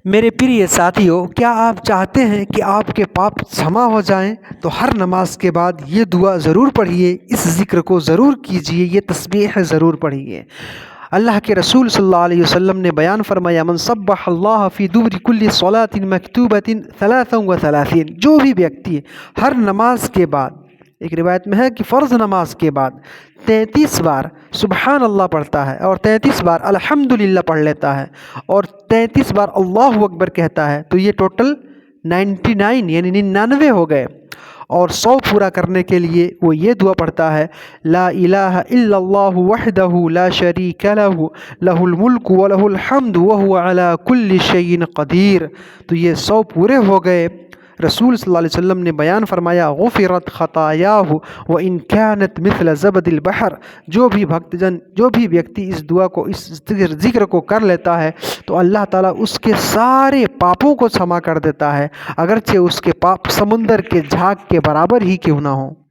میرے प्रिय साथियों, क्या आप चाहते हैं कि आपके पाप क्षमा हो जाएं? तो हर नमाज के बाद ये दुआ ज़रूर पढ़िए, इस ज़िक्र को ज़रूर कीजिए, ये तस्बीह ज़रूर पढ़िए। अल्लाह के रसूल सल्लल्लाहु अलैहि वसल्लम ने बयान फरमाया, मन सब्बह अल्लाह फ़ी दुबुरि कुल्ली सलातिन मकतूबतिन सलासन व सलासीन, जो भी व्यक्ति हर नमाज के बाद, एक रिवायत में है कि फ़र्ज़ नमाज के बाद 33 बार सुबहान अल्लाह पढ़ता है और 33 बार अल्हम्दुलिल्लाह पढ़ लेता है और 33 बार अल्लाहु अकबर कहता है, तो ये टोटल 99 यानी 99 हो गए। और 100 पूरा करने के लिए वो ये दुआ पढ़ता है, ला इलाहा इल्लल्लाहु वहदहु ला शरीका लहु लहुल मुल्कु व लहुल हम्दु व हुवा अला कुल्लि शैइन क़दीर। तो ये 100 पूरे हो गए। रसूल सल्लल्लाहु अलैहि वसल्लम ने बयान फरमाया, गुफ़िरत ख़तायाहु व इन कानत मिस्ल ज़बदिल बहर। जो भी व्यक्ति इस दुआ को, इस ज़िक्र को कर लेता है तो अल्लाह ताला उसके सारे पापों को क्षमा कर देता है, अगरचे उसके पाप समुंदर के झाग के बराबर ही क्यों ना हो।